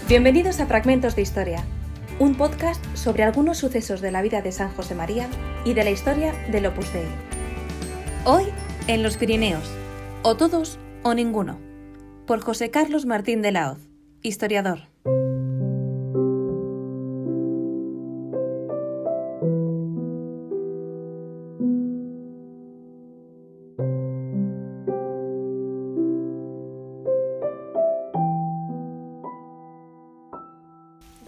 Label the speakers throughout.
Speaker 1: Bienvenidos a Fragmentos de Historia, un podcast sobre algunos sucesos de la vida de San José María y de la historia del Opus Dei. Hoy, en los Pirineos, o todos o ninguno, por José Carlos Martín de la Hoz, historiador.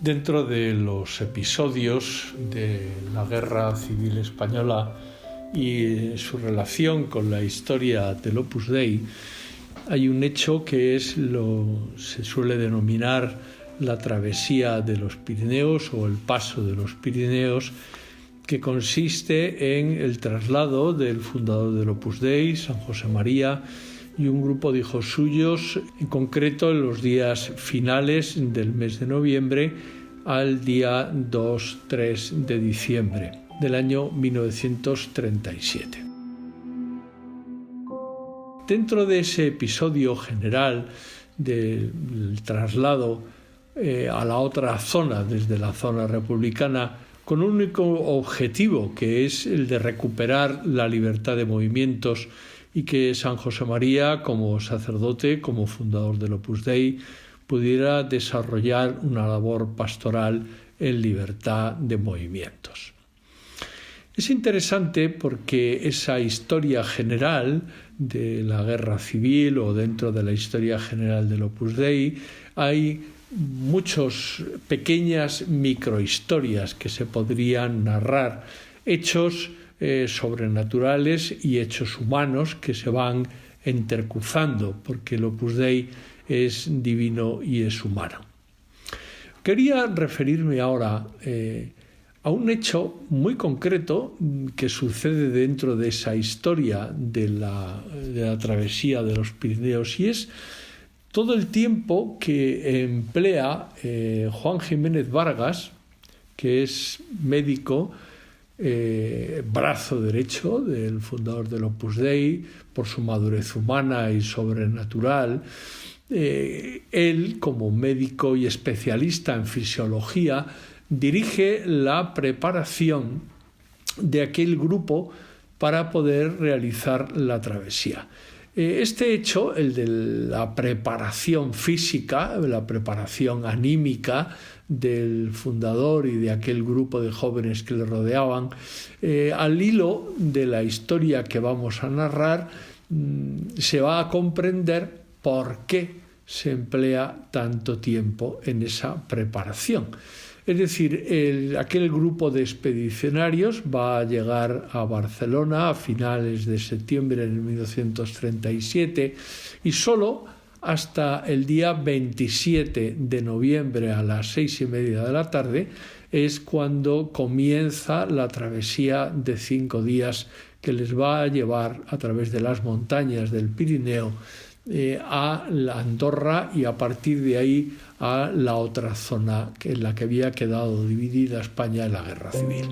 Speaker 2: Dentro de los episodios de la Guerra Civil Española y su relación con la historia del Opus Dei, hay un hecho que se suele denominar la travesía de los Pirineos o el paso de los Pirineos, que consiste en el traslado del fundador del Opus Dei, San José María, y un grupo de hijos suyos, en concreto en los días finales del mes de noviembre al día 2-3 de diciembre del año 1937. Dentro de ese episodio general del traslado a la otra zona, desde la zona republicana, con un único objetivo, que es el de recuperar la libertad de movimientos y que San José María, como sacerdote, como fundador del Opus Dei, pudiera desarrollar una labor pastoral en libertad de movimientos. Es interesante porque esa historia general de la guerra civil o dentro de la historia general del Opus Dei hay muchas pequeñas microhistorias que se podrían narrar, hechos sobrenaturales y hechos humanos que se van intercruzando, porque el Opus Dei es divino y es humano. Quería referirme ahora a un hecho muy concreto que sucede dentro de esa historia de la travesía de los Pirineos, y es todo el tiempo que emplea Juan Jiménez Vargas, que es médico, brazo derecho del fundador del Opus Dei, por su madurez humana y sobrenatural. Él, como médico y especialista en fisiología, dirige la preparación de aquel grupo para poder realizar la travesía. Este hecho, el de la preparación física, la preparación anímica del fundador y de aquel grupo de jóvenes que le rodeaban, al hilo de la historia que vamos a narrar, se va a comprender por qué se emplea tanto tiempo en esa preparación. Es decir, aquel grupo de expedicionarios va a llegar a Barcelona a finales de septiembre de 1937 y solo hasta el día 27 de noviembre a las 6:30 de la tarde es cuando comienza la travesía de 5 días que les va a llevar a través de las montañas del Pirineo a la Andorra y a partir de ahí a la otra zona en la que había quedado dividida España en la Guerra Civil.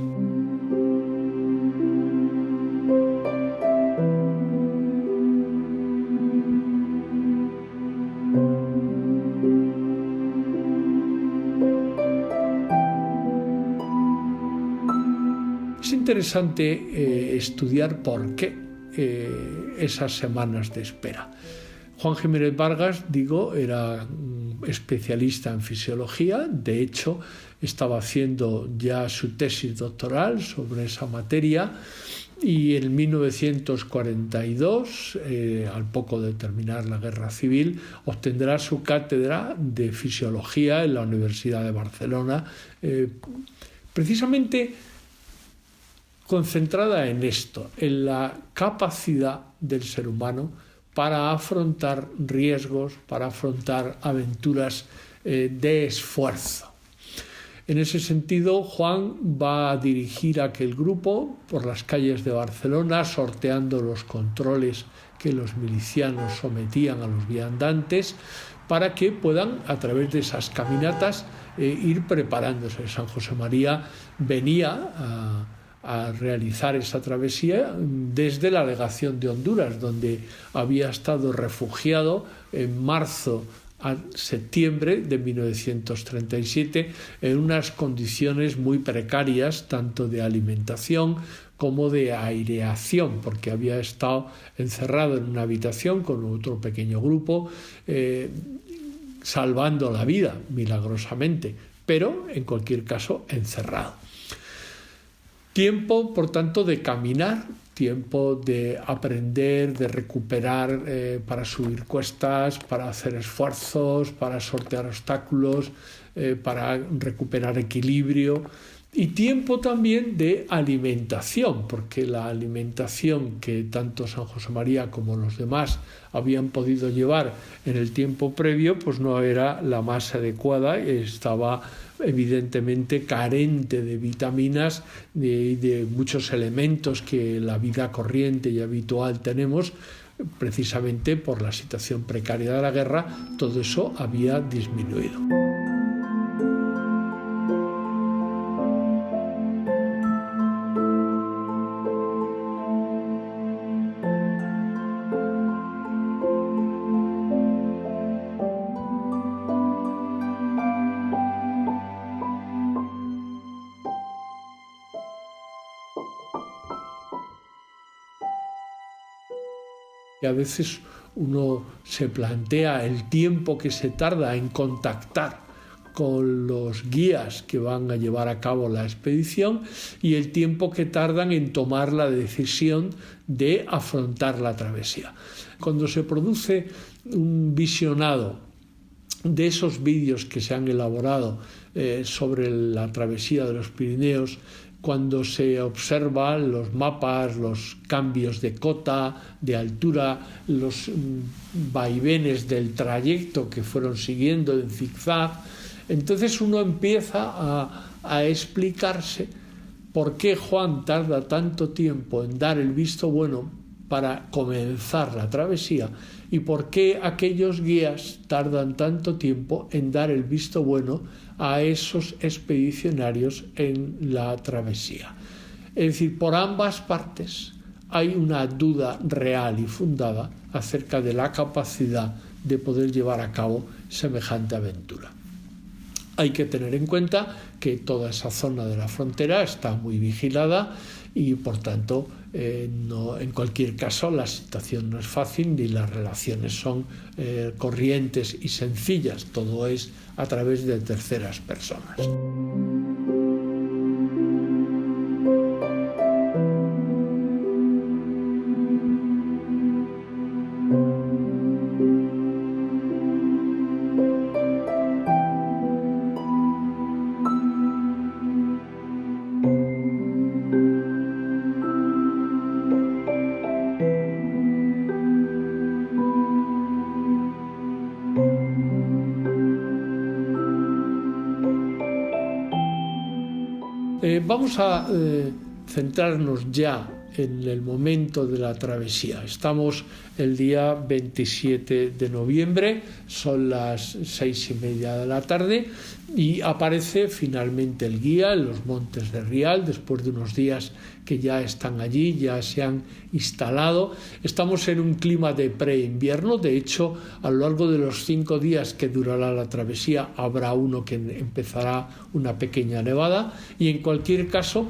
Speaker 2: Es interesante estudiar por qué esas semanas de espera. Juan Jiménez Vargas, era especialista en fisiología. De hecho, estaba haciendo ya su tesis doctoral sobre esa materia y en 1942, al poco de terminar la Guerra Civil, obtendrá su cátedra de fisiología en la Universidad de Barcelona, precisamente concentrada en esto, en la capacidad del ser humano para afrontar riesgos, para afrontar aventuras de esfuerzo. En ese sentido, Juan va a dirigir aquel grupo por las calles de Barcelona, sorteando los controles que los milicianos sometían a los viandantes, para que puedan, a través de esas caminatas, ir preparándose. San José María venía a realizar esa travesía desde la legación de Honduras, donde había estado refugiado en marzo a septiembre de 1937 en unas condiciones muy precarias, tanto de alimentación como de aireación, porque había estado encerrado en una habitación con otro pequeño grupo, salvando la vida milagrosamente, pero en cualquier caso encerrado. Tiempo, por tanto, de caminar, tiempo de aprender, de recuperar para subir cuestas, para hacer esfuerzos, para sortear obstáculos, para recuperar equilibrio, y tiempo también de alimentación, porque la alimentación que tanto San José María como los demás habían podido llevar en el tiempo previo, pues no era la más adecuada, estaba evidentemente carente de vitaminas y de muchos elementos que la vida corriente y habitual tenemos, precisamente por la situación precaria de la guerra. Todo eso había disminuido. Y a veces uno se plantea el tiempo que se tarda en contactar con los guías que van a llevar a cabo la expedición y el tiempo que tardan en tomar la decisión de afrontar la travesía. Cuando se produce un visionado de esos vídeos que se han elaborado sobre la travesía de los Pirineos, cuando se observan los mapas, los cambios de cota, de altura, los vaivenes del trayecto que fueron siguiendo en zigzag, entonces uno empieza a explicarse por qué Juan tarda tanto tiempo en dar el visto bueno para comenzar la travesía y por qué aquellos guías tardan tanto tiempo en dar el visto bueno a esos expedicionarios en la travesía. Es decir, por ambas partes hay una duda real y fundada acerca de la capacidad de poder llevar a cabo semejante aventura. Hay que tener en cuenta que toda esa zona de la frontera está muy vigilada y, por tanto, en cualquier caso la situación no es fácil ni las relaciones son corrientes y sencillas. Todo es a través de terceras personas. Vamos a centrarnos ya en el momento de la travesía. Estamos el día 27 de noviembre, son las 6:30 de la tarde y aparece finalmente el guía en los montes de Rial, después de unos días que ya están allí, ya se han instalado. Estamos en un clima de preinvierno, de hecho, a lo largo de los 5 días que durará la travesía habrá uno que empezará una pequeña nevada y en cualquier caso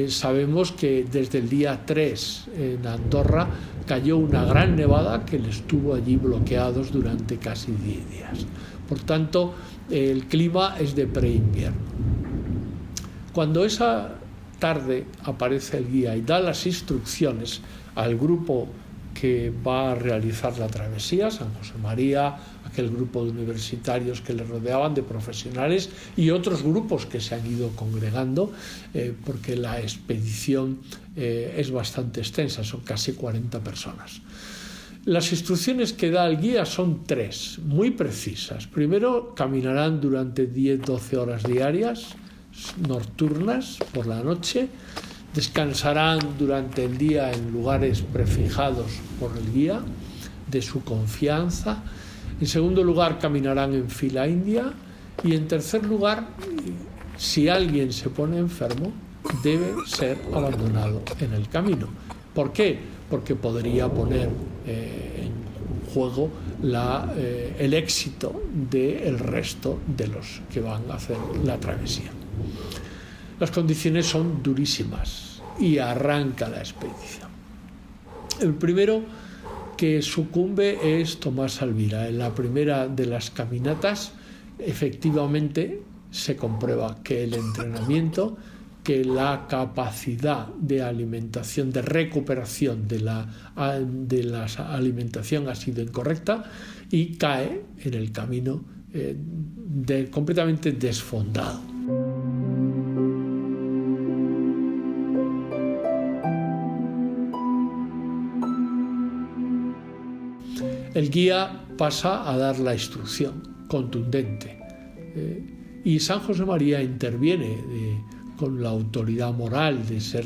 Speaker 2: sabemos que desde el día 3 en Andorra cayó una gran nevada que les tuvo allí bloqueados durante casi 10 días. Por tanto, el clima es de preinvierno. Cuando esa tarde aparece el guía y da las instrucciones al grupo que va a realizar la travesía, San José María, aquel grupo de universitarios que le rodeaban, de profesionales y otros grupos que se han ido congregando, porque la expedición es bastante extensa, son casi 40 personas. Las instrucciones que da el guía son 3, muy precisas. Primero, caminarán durante 10-12 horas diarias, nocturnas, por la noche. Descansarán durante el día en lugares prefijados por el guía, de su confianza. En segundo lugar, caminarán en fila india. Y en tercer lugar, si alguien se pone enfermo, debe ser abandonado en el camino. ¿Por qué? Porque podría poner en juego el éxito del resto de los que van a hacer la travesía. Las condiciones son durísimas y arranca la expedición. El primero que sucumbe es Tomás Alvira. En la primera de las caminatas, efectivamente, se comprueba que el entrenamiento, que la capacidad de alimentación, de recuperación de la alimentación ha sido incorrecta y cae en el camino completamente desfondado. El guía pasa a dar la instrucción contundente y San José María interviene con la autoridad moral de ser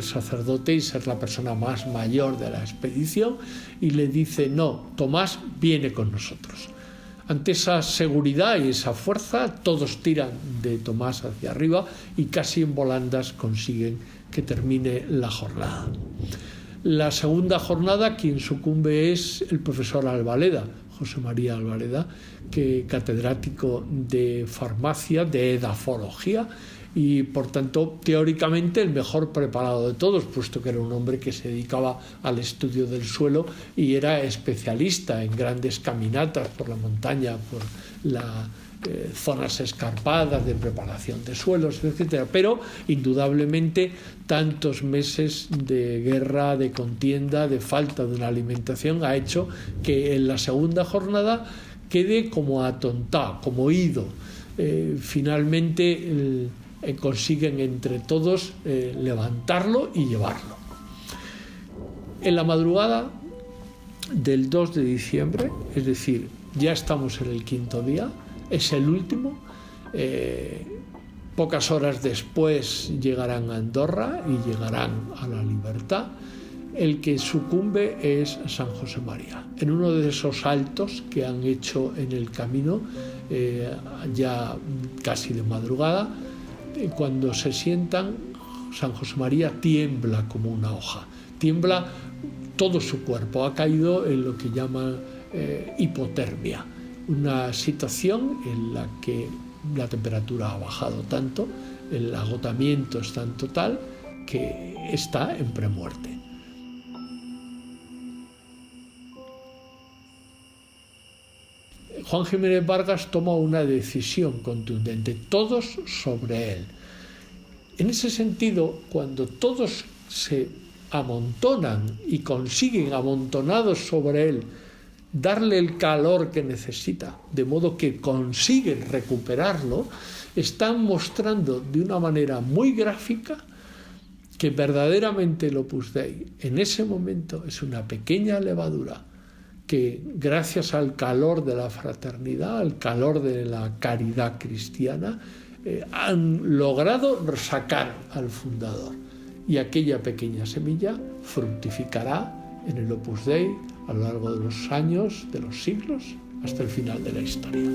Speaker 2: sacerdote y ser la persona más mayor de la expedición, y le dice: no, Tomás viene con nosotros. Ante esa seguridad y esa fuerza, todos tiran de Tomás hacia arriba y casi en volandas consiguen que termine la jornada. La segunda jornada, quien sucumbe es el profesor Albaleda, José María Albaleda, que catedrático de farmacia, de edafología, y por tanto teóricamente el mejor preparado de todos, puesto que era un hombre que se dedicaba al estudio del suelo y era especialista en grandes caminatas por la montaña, por las zonas escarpadas de preparación de suelos, etc. Pero indudablemente tantos meses de guerra, de contienda, de falta de una alimentación ha hecho que en la segunda jornada quede como atontado, como ido. Finalmente consiguen entre todos levantarlo y llevarlo. En la madrugada del 2 de diciembre, es decir, ya estamos en el quinto día, es el último, pocas horas después llegarán a Andorra y llegarán a la libertad. El que sucumbe es San José María. En uno de esos saltos que han hecho en el camino, ya casi de madrugada, cuando se sientan, San José María tiembla como una hoja, tiembla todo su cuerpo, ha caído en lo que llaman hipotermia, una situación en la que la temperatura ha bajado tanto, el agotamiento es tan total que está en premuerte. Juan Jiménez Vargas toma una decisión contundente, todos sobre él. En ese sentido, cuando todos se amontonan y consiguen, amontonados sobre él, darle el calor que necesita, de modo que consiguen recuperarlo, están mostrando de una manera muy gráfica que verdaderamente el Opus Dei en ese momento es una pequeña levadura que, gracias al calor de la fraternidad, al calor de la caridad cristiana, han logrado sacar al fundador. Y aquella pequeña semilla fructificará en el Opus Dei a lo largo de los años, de los siglos, hasta el final de la historia.